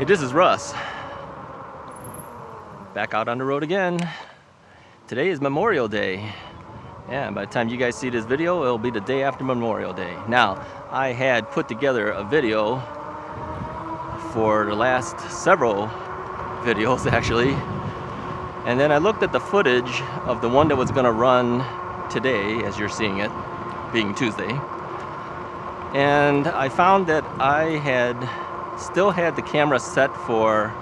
Hey, this is Russ. Back out on the road again. Today is Memorial Day. Yeah, by the time you guys see this video, it'll be the day after Memorial Day. Now, I had put together a video for the last several videos actually, and then I looked at the footage of the one that was gonna run today, as you're seeing it, being Tuesday, and I found that I still had the camera set for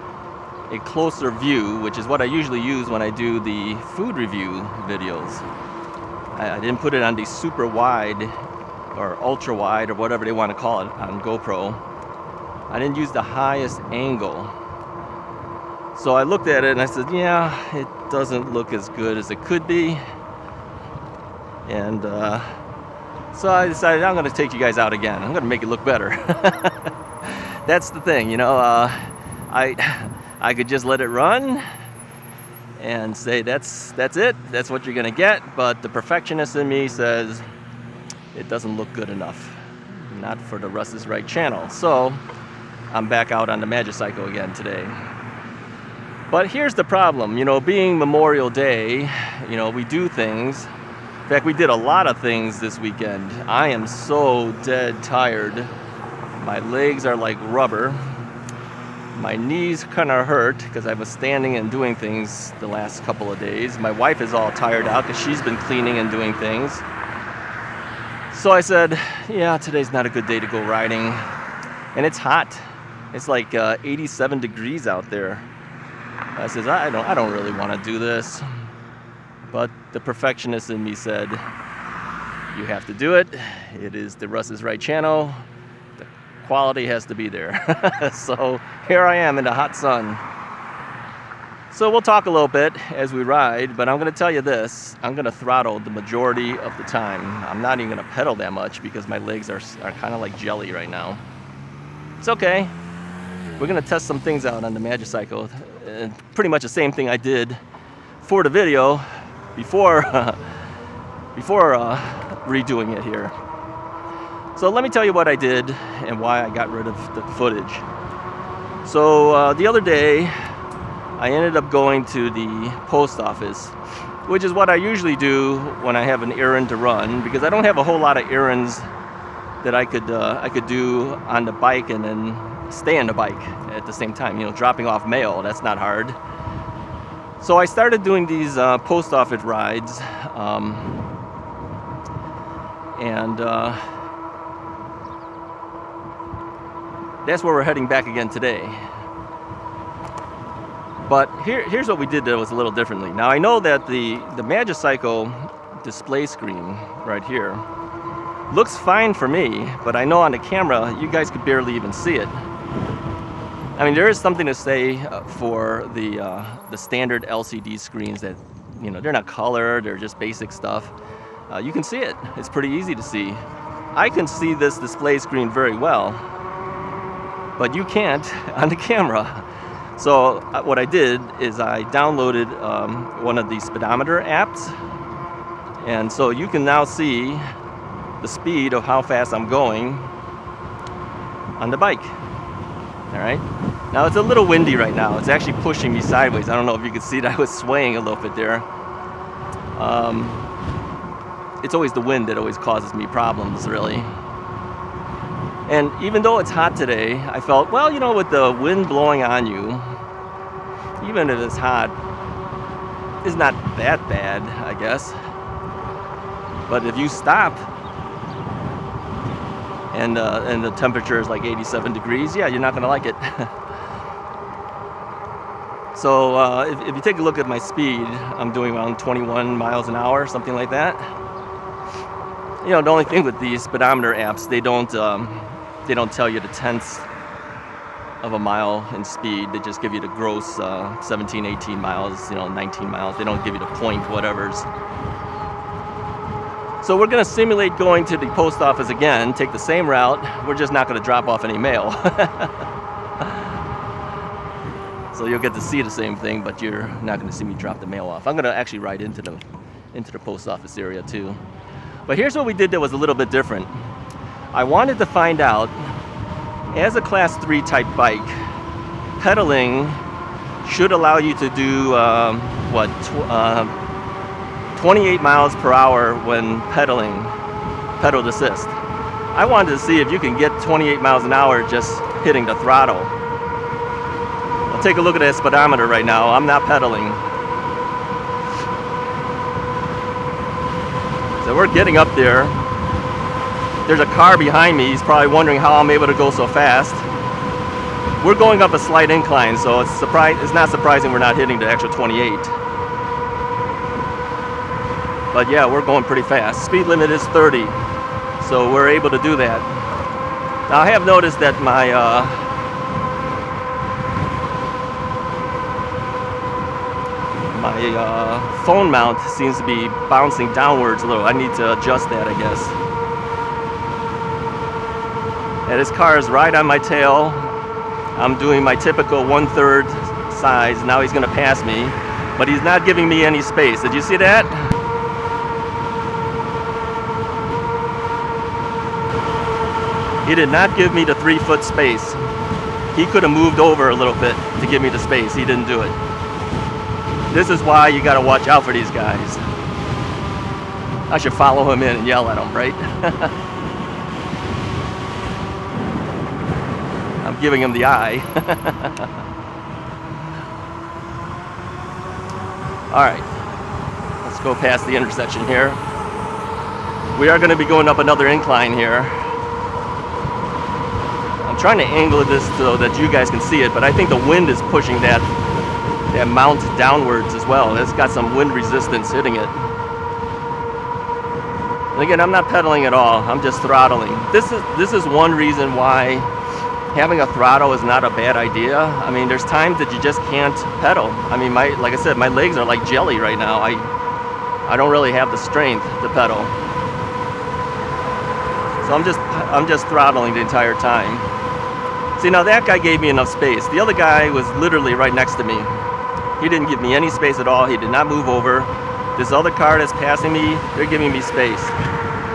a closer view, which is what I usually use when I do the food review videos. I didn't put it on the super wide or ultra wide or whatever they want to call it on GoPro. I didn't use the highest angle. So I looked at it and I said, yeah, it doesn't look as good as it could be. And so I decided I'm going to take you guys out again. I'm going to make it look better. That's the thing, you know, I could just let it run and say that's it, that's what you're gonna get, but the perfectionist in me says it doesn't look good enough, not for the Russ is Right channel. So I'm back out on the Magicycle again today. But here's the problem, you know, being Memorial Day, you know, we do things. In fact, we did a lot of things this weekend. I am so dead tired. My legs are like rubber. My knees kind of hurt because I was standing and doing things the last couple of days. My wife is all tired out because she's been cleaning and doing things. So I said, yeah, today's not a good day to go riding. And it's hot. It's like 87 degrees out there. I said, I don't really want to do this. But the perfectionist in me said, you have to do it. It is the Russ is Right channel. Quality has to be there. So here I am in the hot sun. So we'll talk a little bit as we ride, but I'm going to tell you this, I'm going to throttle the majority of the time. I'm not even going to pedal that much because my legs are kind of like jelly right now. It's okay. We're going to test some things out on the Magicycle. Pretty much the same thing I did for the video before redoing it here. So let me tell you what I did and why I got rid of the footage. So the other day, I ended up going to the post office, which is what I usually do when I have an errand to run, because I don't have a whole lot of errands that I could do on the bike and then stay on the bike at the same time. You know, dropping off mail, that's not hard. So I started doing these post office rides, that's where we're heading back again today. But here's what we did that was a little differently. Now I know that the Magicycle display screen right here looks fine for me, but I know on the camera you guys could barely even see it. I mean, there is something to say for the standard LCD screens that, you know, they're not color, they're just basic stuff. You can see it. It's pretty easy to see. I can see this display screen very well, but you can't on the camera. So what I did is I downloaded one of the speedometer apps, and so you can now see the speed of how fast I'm going on the bike. All right. Now it's a little windy right now. It's actually pushing me sideways. I don't know if you can see that I was swaying a little bit there. It's always the wind that always causes me problems, really. And even though it's hot today, I felt, well, you know, with the wind blowing on you, even if it's hot, it's not that bad, I guess. But if you stop and the temperature is like 87 degrees, yeah, you're not going to like it. So if you take a look at my speed, I'm doing around 21 miles an hour, something like that. You know, the only thing with these speedometer apps, they don't tell you the tenths of a mile in speed. They just give you the gross 17, 18 miles, you know, 19 miles. They don't give you the point whatevers. So we're going to simulate going to the post office again, take the same route. We're just not going to drop off any mail. So you'll get to see the same thing, but you're not going to see me drop the mail off. I'm going to actually ride into the post office area too. But here's what we did that was a little bit different. I wanted to find out, as a class 3 type bike, pedaling should allow you to do 28 miles per hour when pedaling, pedal assist. I wanted to see if you can get 28 miles an hour just hitting the throttle. I'll take a look at that speedometer right now. I'm not pedaling. So we're getting up there. There's a car behind me. He's probably wondering how I'm able to go so fast. We're going up a slight incline, so it's not surprising we're not hitting the actual 28. But yeah, we're going pretty fast. Speed limit is 30, so we're able to do that. Now I have noticed that my phone mount seems to be bouncing downwards a little. I need to adjust that, I guess. And this car is right on my tail. I'm doing my typical 1/3 size. Now he's going to pass me, but he's not giving me any space. Did you see that? He did not give me the 3-foot space. He could have moved over a little bit to give me the space. He didn't do it. This is why you got to watch out for these guys. I should follow him in and yell at him, right? I'm giving him the eye. All right, let's go past the intersection here. We are going to be going up another incline here. I'm trying to angle this so that you guys can see it, but I think the wind is pushing that mount downwards as well. It's got some wind resistance hitting it. And again, I'm not pedaling at all. I'm just throttling. This is one reason why having a throttle is not a bad idea. I mean, there's times that you just can't pedal. I mean, like I said, my legs are like jelly right now. I don't really have the strength to pedal. So I'm just throttling the entire time. See, now that guy gave me enough space. The other guy was literally right next to me. He didn't give me any space at all. He did not move over. This other car that's passing me, they're giving me space.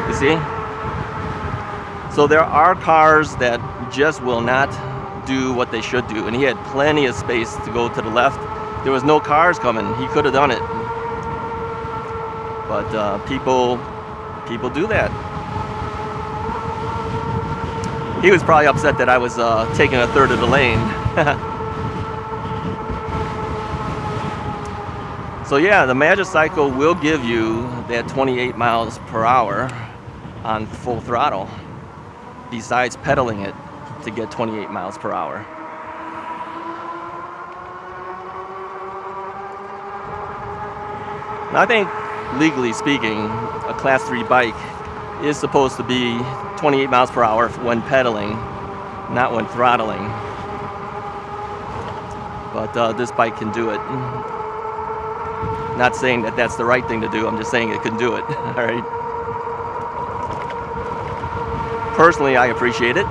You see? So there are cars that just will not do what they should do. And he had plenty of space to go to the left. There was no cars coming. He could have done it. But people do that. He was probably upset that I was taking 1/3 of the lane. So yeah, the Magicycle will give you that 28 miles per hour on full throttle, besides pedaling it to get 28 miles per hour. Now, I think, legally speaking, a Class 3 bike is supposed to be 28 miles per hour when pedaling, not when throttling. But this bike can do it. Not saying that that's the right thing to do, I'm just saying it can do it. All right. Personally, I appreciate it.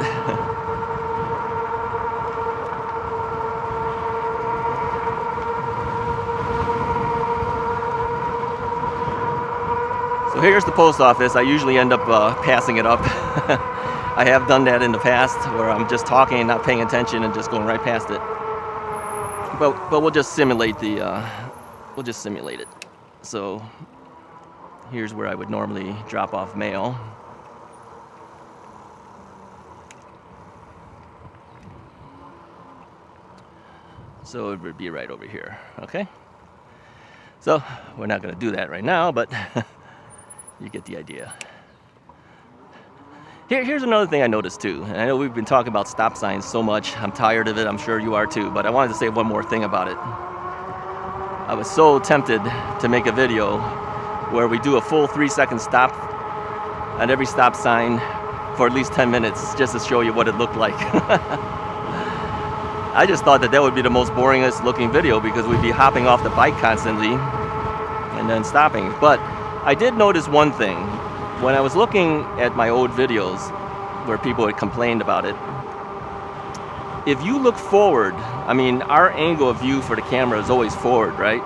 So here's the post office. I usually end up passing it up. I have done that in the past where I'm just talking and not paying attention and just going right past it. But we'll just simulate it. So here's where I would normally drop off mail. So it would be right over here, okay? So we're not gonna do that right now, but you get the idea. Here's another thing I noticed too, and I know we've been talking about stop signs so much. I'm tired of it, I'm sure you are too, but I wanted to say one more thing about it. I was so tempted to make a video where we do a full 3-second stop at every stop sign for at least 10 minutes just to show you what it looked like. I just thought that would be the most boringest looking video because we'd be hopping off the bike constantly and then stopping. But I did notice one thing. When I was looking at my old videos where people had complained about it, if you look forward, I mean, our angle of view for the camera is always forward, right?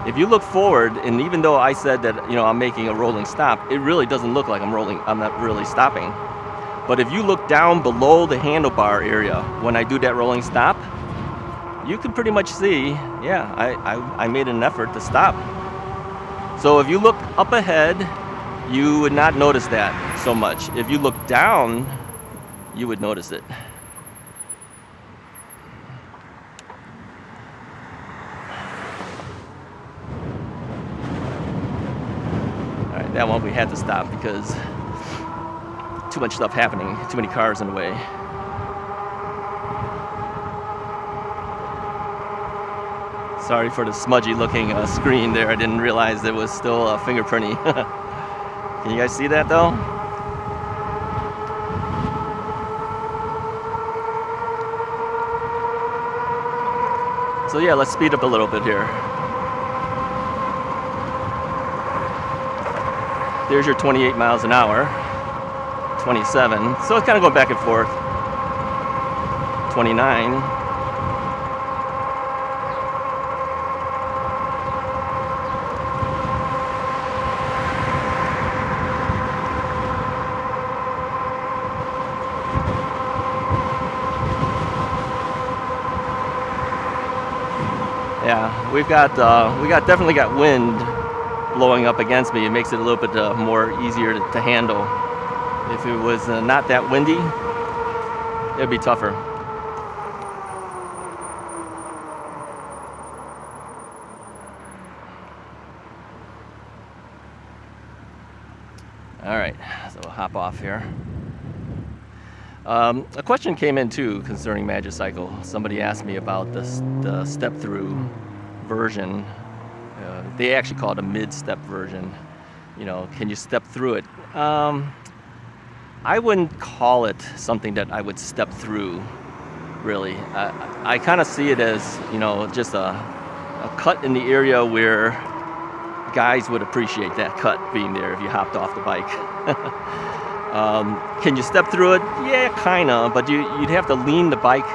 If you look forward, and even though I said that, I'm making a rolling stop, it really doesn't look like I'm not really stopping. But if you look down below the handlebar area when I do that rolling stop, you can pretty much see, yeah, I made an effort to stop. So if you look up ahead, you would not notice that so much. If you look down, you would notice it. All right, that one we had to stop because too much stuff happening, too many cars in the way. Sorry for the smudgy looking screen there. I didn't realize it was still fingerprinty. Can you guys see that though? So yeah, let's speed up a little bit here. There's your 28 miles an hour, 27. So it's kind of going back and forth. 29. Yeah, we definitely got wind blowing up against me. It makes it a little bit more easier to handle. If it was not that windy, it'd be tougher. All right, so we'll hop off here. A question came in too concerning Magicycle. Somebody asked me about the step-thru version. They actually call it a mid-step version. You know, can you step through it? I wouldn't call it something that I would step through, really. I kind of see it as, you know, just a cut in the area where guys would appreciate that cut being there if you hopped off the bike. Can you step through it? Yeah, kinda, but you'd have to lean the bike.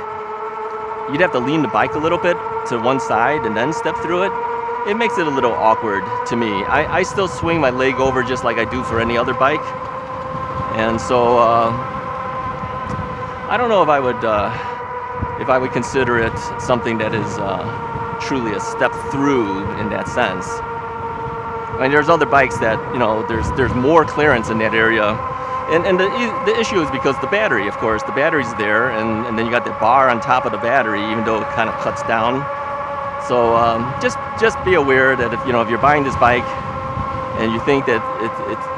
You'd have to lean the bike a little bit to one side and then step through it. It makes it a little awkward to me. I still swing my leg over just like I do for any other bike, and so I don't know if I would consider it something that is truly a step through in that sense. I mean, there's other bikes that, you know, there's more clearance in that area. And the issue is because the battery, of course, the battery's there, and then you got the bar on top of the battery, even though it kind of cuts down. So just be aware that if you're buying this bike and you think that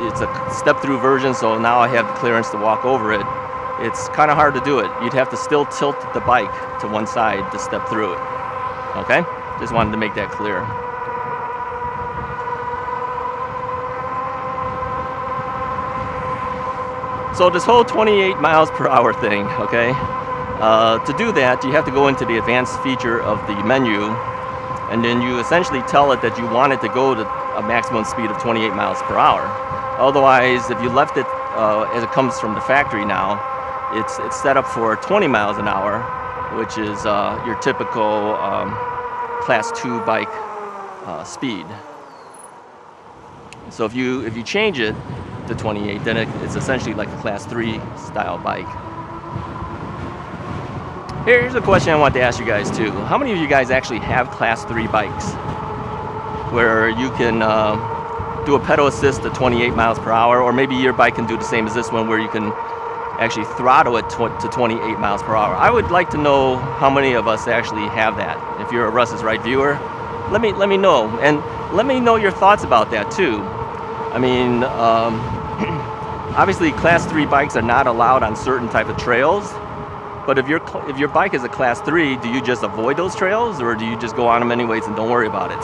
it's a step-through version, so now I have the clearance to walk over it, it's kind of hard to do it. You'd have to still tilt the bike to one side to step through it. Okay? Just wanted to make that clear. So this whole 28 miles per hour thing, okay? To do that, you have to go into the advanced feature of the menu, and then you essentially tell it that you want it to go to a maximum speed of 28 miles per hour. Otherwise, if you left it as it comes from the factory now, it's set up for 20 miles an hour, which is your typical Class 2 bike speed. So if you change it to 28, then it's essentially like a Class 3 style bike. Here's a question I want to ask you guys too. How many of you guys actually have Class 3 bikes where you can do a pedal assist at 28 miles per hour, or maybe your bike can do the same as this one where you can actually throttle it to 28 miles per hour? I would like to know how many of us actually have that. If you're a Russ's Right viewer, let me know, and let me know your thoughts about that too. I mean, obviously Class 3 bikes are not allowed on certain type of trails, but if your bike is a Class 3, do you just avoid those trails, or do you just go on them anyways and don't worry about it?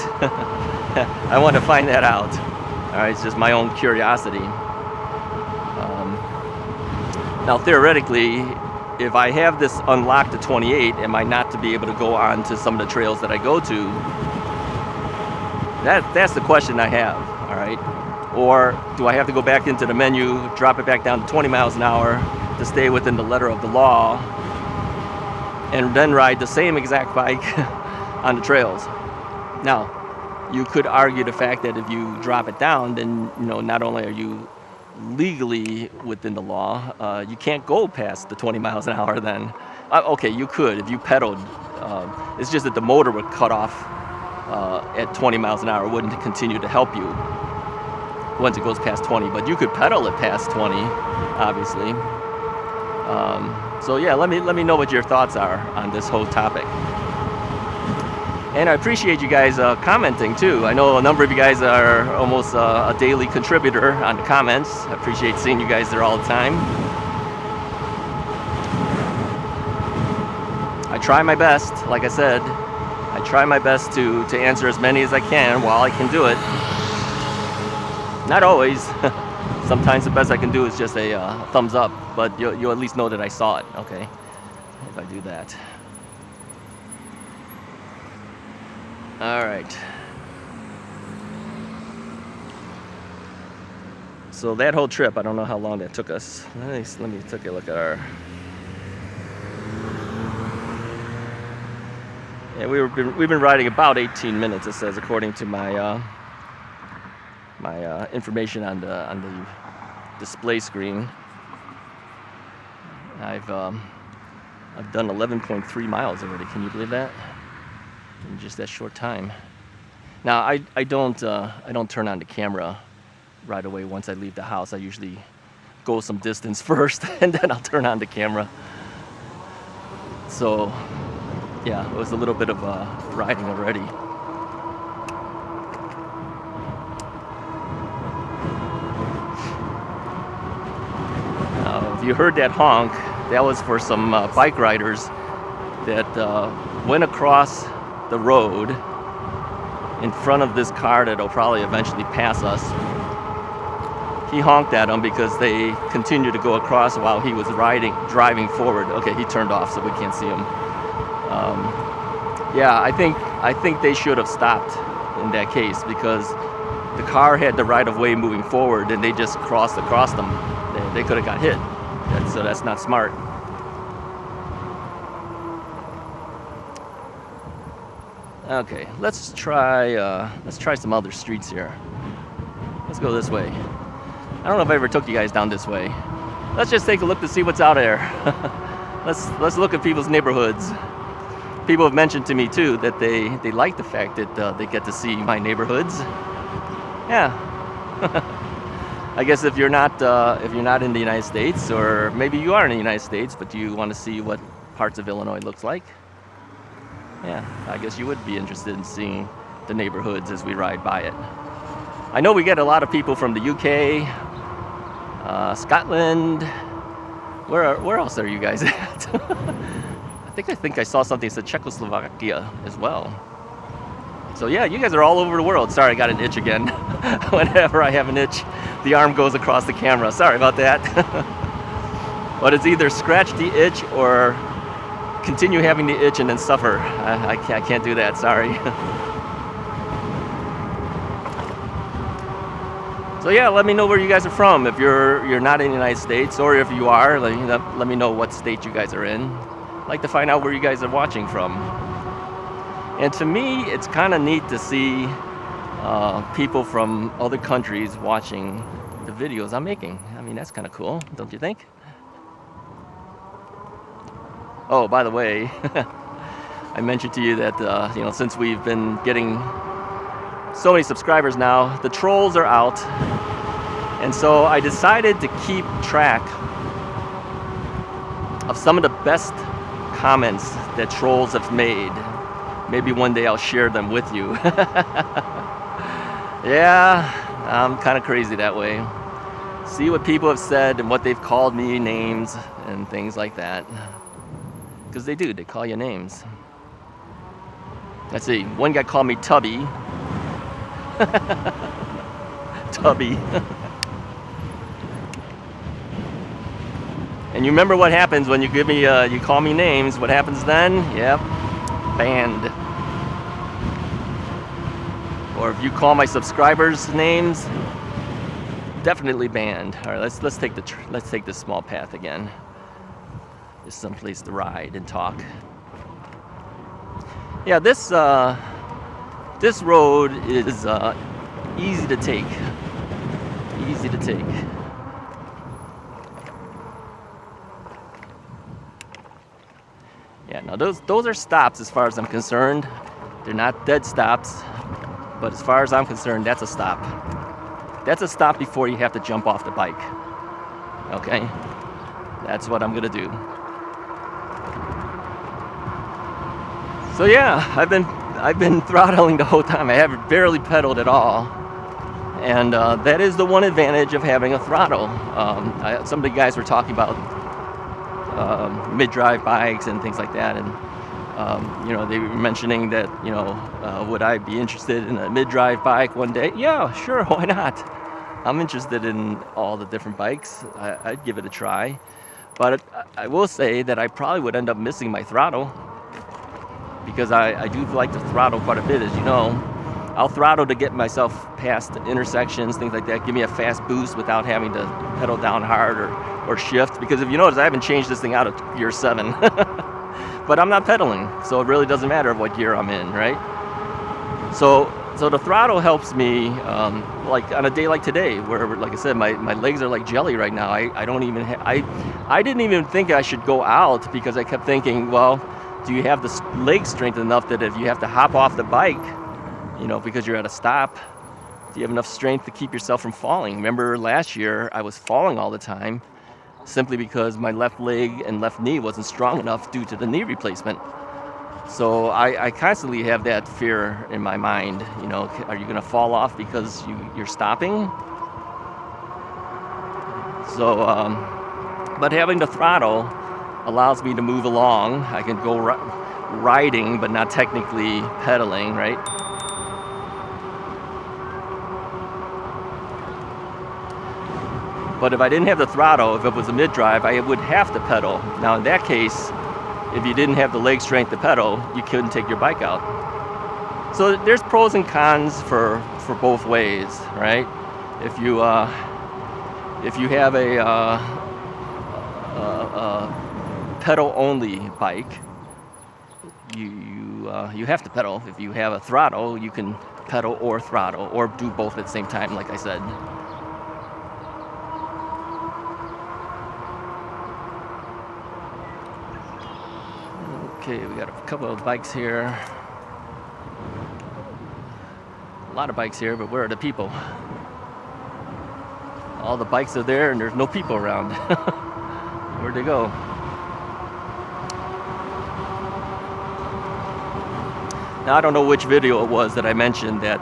I want to find that out. All right, it's just my own curiosity. Now theoretically, if I have this unlocked to 28, am I not to be able to go on to some of the trails that I go to? That's the question I have, all right? Or do I have to go back into the menu, drop it back down to 20 miles an hour to stay within the letter of the law, and then ride the same exact bike on the trails? Now, you could argue the fact that if you drop it down, then not only are you legally within the law, you can't go past the 20 miles an hour then. Okay, you could if you pedaled. It's just that the motor would cut off at 20 miles an hour. It wouldn't continue to help you once it goes past 20. But you could pedal it past 20, obviously. So yeah, let me know what your thoughts are on this whole topic. And I appreciate you guys commenting too. I know a number of you guys are almost a daily contributor on the comments. I appreciate seeing you guys there all the time. I try my best, like I said, I try my best to answer as many as I can while I can do it. Not always. Sometimes the best I can do is just a thumbs up, but you'll at least know that I saw it, okay? If I do that. All right. So that whole trip, I don't know how long that took us. Let me take a look at our... Yeah, we've been riding about 18 minutes, it says, according to my my information on the display screen. I've done 11.3 miles already. Can you believe that? In just that short time. Now I don't turn on the camera right away once I leave the house. I usually go some distance first and then I'll turn on the camera. So yeah, it was a little bit of riding already. If you heard that honk, that was for some bike riders that went across the road in front of this car that'll probably eventually pass us. He honked at them because they continued to go across while he was driving forward. Okay, he turned off so we can't see him. Yeah, I think they should have stopped in that case because the car had the right of way moving forward and they just crossed across them. They could have got hit. So that's not smart. Okay, let's try some other streets here. Let's go this way. I don't know if I ever took you guys down this way. Let's just take a look to see what's out there. Let's look at people's neighborhoods. People have mentioned to me too that they like the fact that they get to see my neighborhoods. Yeah. I guess if you're not in the United States, or maybe you are in the United States, but you want to see what parts of Illinois looks like, yeah, I guess you would be interested in seeing the neighborhoods as we ride by it. I know we get a lot of people from the UK, Scotland. Where else are you guys at? I think I saw something that said Czechoslovakia as well. So yeah, you guys are all over the world. Sorry, I got an itch again. Whenever I have an itch, the arm goes across the camera. Sorry about that. But it's either scratch the itch or continue having the itch and then suffer. I can't do that, sorry. So yeah, let me know where you guys are from. If you're not in the United States, or if you are, let me know what state you guys are in. I'd like to find out where you guys are watching from. And to me, it's kind of neat to see people from other countries watching the videos I'm making. I mean, that's kind of cool, don't you think? Oh, by the way, I mentioned to you that since we've been getting so many subscribers now, the trolls are out, and so I decided to keep track of some of the best comments that trolls have made. Maybe one day I'll share them with you. Yeah, I'm kind of crazy that way. See what people have said and what they've called me names and things like that. Because they call you names. Let's see, one guy called me Tubby. Tubby. And you remember what happens when you you call me names? What happens then? Yep, banned. Or if you call my subscribers names, definitely banned. All right, let's take this small path again. Just someplace to ride and talk. Yeah, this road is easy to take. Easy to take. those are stops as far as I'm concerned. They're not dead stops, but as far as I'm concerned, that's a stop. That's a stop before you have to jump off the bike. Okay? That's what I'm gonna do. So yeah, I've been throttling the whole time. I haven't barely pedaled at all. And that is the one advantage of having a throttle. Some of the guys were talking about mid-drive bikes and things like that, and you know, they were mentioning that, you know, would I be interested in a mid-drive bike one day? Yeah, sure, why not? I'm interested in all the different bikes. I'd give it a try, but I will say that I probably would end up missing my throttle, because I do like to throttle quite a bit, as you know. I'll throttle to get myself past intersections, things like that, give me a fast boost without having to pedal down hard or shift, because if you notice, I haven't changed this thing out of gear 7. But I'm not pedaling, so it really doesn't matter what gear I'm in, right? So the throttle helps me, like on a day like today, where, like I said, my legs are like jelly right now. I don't even I didn't even think I should go out, because I kept thinking, well, do you have the leg strength enough that if you have to hop off the bike, you know, because you're at a stop, do you have enough strength to keep yourself from falling? Remember last year, I was falling all the time, simply because my left leg and left knee wasn't strong enough due to the knee replacement. So I constantly have that fear in my mind. You know, are you going to fall off because you're stopping? So, but having the throttle allows me to move along. I can go riding, but not technically pedaling, right? But if I didn't have the throttle, if it was a mid-drive, I would have to pedal. Now in that case, if you didn't have the leg strength to pedal, you couldn't take your bike out. So there's pros and cons for both ways, right? If you have a pedal-only bike, you have to pedal. If you have a throttle, you can pedal or throttle, or do both at the same time, like I said. Okay, we got a couple of bikes here. A lot of bikes here, but where are the people? All the bikes are there and there's no people around. Where'd they go? Now I don't know which video it was that I mentioned that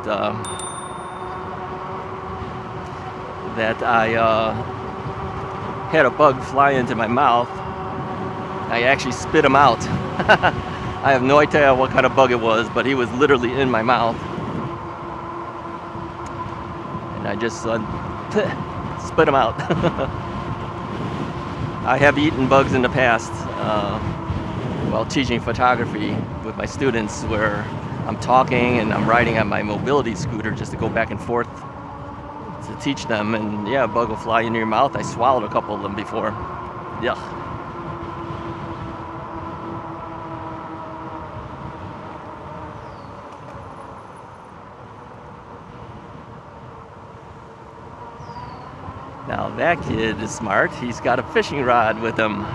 I had a bug fly into my mouth. I actually spit him out. I have no idea what kind of bug it was, but he was literally in my mouth. And I just spit him out. I have eaten bugs in the past while teaching photography with my students, where I'm talking and I'm riding on my mobility scooter just to go back and forth to teach them. And yeah, a bug will fly into your mouth. I swallowed a couple of them before. Yuck. Now that kid is smart. He's got a fishing rod with him.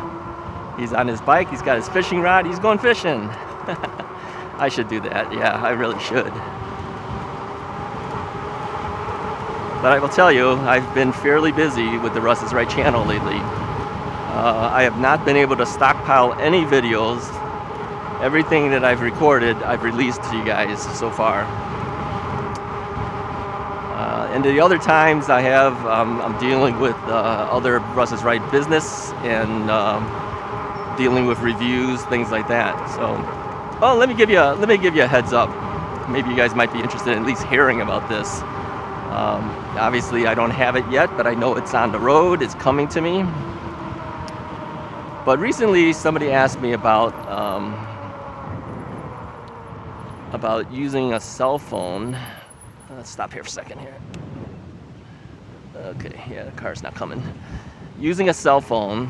He's on his bike, he's got his fishing rod, he's going fishing. I should do that, yeah, I really should. But I will tell you, I've been fairly busy with the Russ is Right channel lately. I have not been able to stockpile any videos. Everything that I've recorded, I've released to you guys so far. And the other times I have, I'm dealing with other Russ is Right business and dealing with reviews, things like that. So, oh, let me give you a heads up. Maybe you guys might be interested in at least hearing about this. Obviously, I don't have it yet, but I know it's on the road. It's coming to me. But recently, somebody asked me about using a cell phone. Let's stop here for a second here. Okay, yeah, the car's not coming. Using a cell phone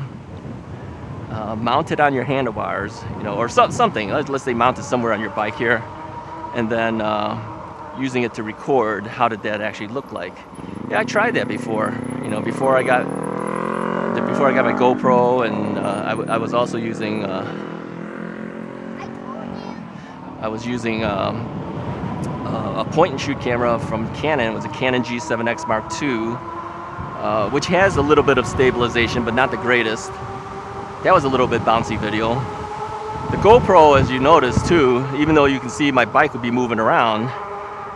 mounted on your handlebars, you know, or something. Let's say mounted somewhere on your bike here, and then using it to record. How did that actually look like? Yeah, I tried that before. You know, before I got my GoPro, and I was also using I was using a point-and-shoot camera from Canon. It was a Canon G7X Mark II, which has a little bit of stabilization, but not the greatest. That was a little bit bouncy video. The GoPro, as you notice too, even though you can see my bike would be moving around,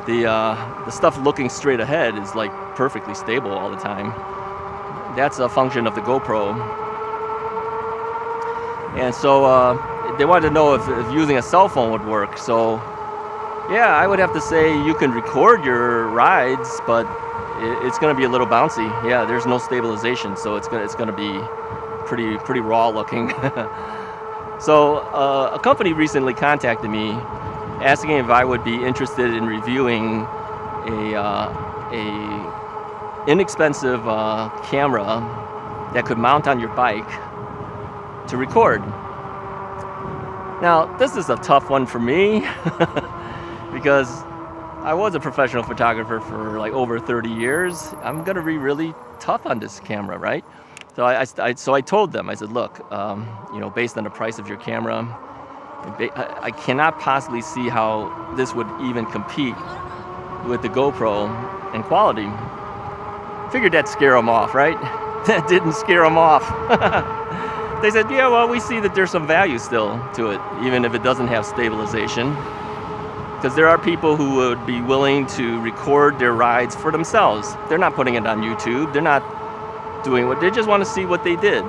the stuff looking straight ahead is like perfectly stable all the time. That's a function of the GoPro. And so they wanted to know if using a cell phone would work. So yeah, I would have to say you can record your rides, but it's going to be a little bouncy. Yeah, there's no stabilization, so it's going to be pretty raw looking. So a company recently contacted me asking if I would be interested in reviewing a inexpensive camera that could mount on your bike to record. Now, this is a tough one for me because I was a professional photographer for like over 30 years. I'm gonna be really tough on this camera, right? So I told them, I said, look, you know, based on the price of your camera, I cannot possibly see how this would even compete with the GoPro in quality. Figured that'd scare them off, right? That didn't scare them off. They said, yeah, well, we see that there's some value still to it, even if it doesn't have stabilization. Because there are people who would be willing to record their rides for themselves. They're not putting it on YouTube. They're not doing what, they just want to see what they did.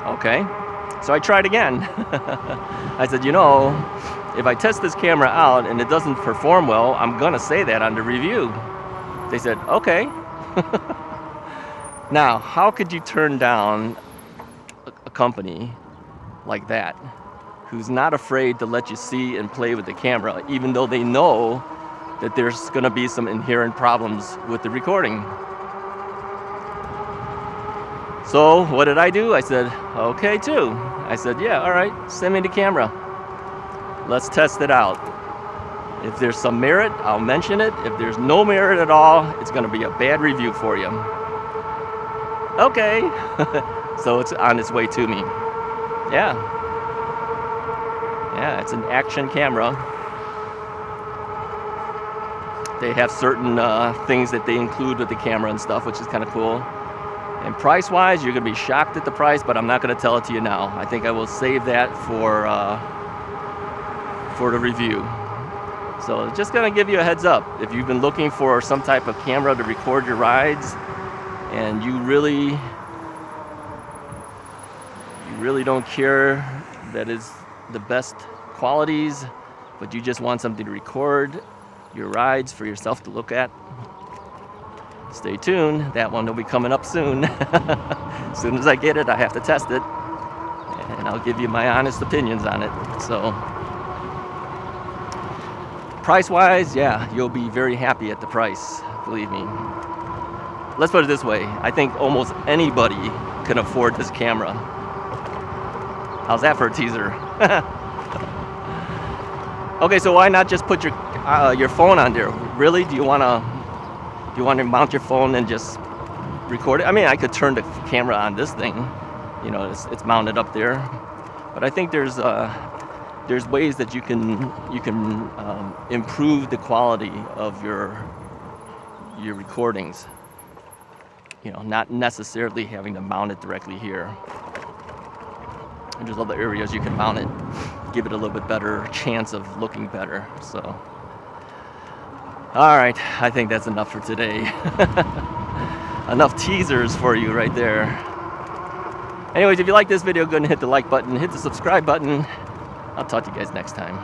Okay, so I tried again. I said, you know, if I test this camera out and it doesn't perform well, I'm gonna say that on the review. They said, okay. Now, how could you turn down a company like that, who's not afraid to let you see and play with the camera, even though they know that there's gonna be some inherent problems with the recording? So what did I do? I said, okay too. I said, yeah, all right, send me the camera. Let's test it out. If there's some merit, I'll mention it. If there's no merit at all, it's gonna be a bad review for you. Okay. So it's on its way to me. Yeah. Yeah, it's an action camera. They have certain things that they include with the camera and stuff, which is kind of cool. And price-wise, you're going to be shocked at the price, but I'm not going to tell it to you now. I think I will save that for the review. So just going to give you a heads up. If you've been looking for some type of camera to record your rides, and you really don't care that is the best qualities, but you just want something to record your rides for yourself to look at, stay tuned. That one will be coming up soon. As soon as I get it, I have to test it, and I'll give you my honest opinions on it. So price-wise, yeah, you'll be very happy at the price, believe me. Let's put it this way. I think almost anybody can afford this camera. How's that for a teaser? Okay, so why not just put your phone on there? Really? Do you want to mount your phone and just record it? I mean, I could turn the camera on this thing. You know, it's mounted up there. But I think there's ways that you can improve the quality of your recordings. You know, not necessarily having to mount it directly here. And there's other areas you can mount it, give it a little bit better chance of looking better. So, all right, I think that's enough for today. Enough teasers for you right there. Anyways, if you like this video, go ahead and hit the like button, hit the subscribe button. I'll talk to you guys next time.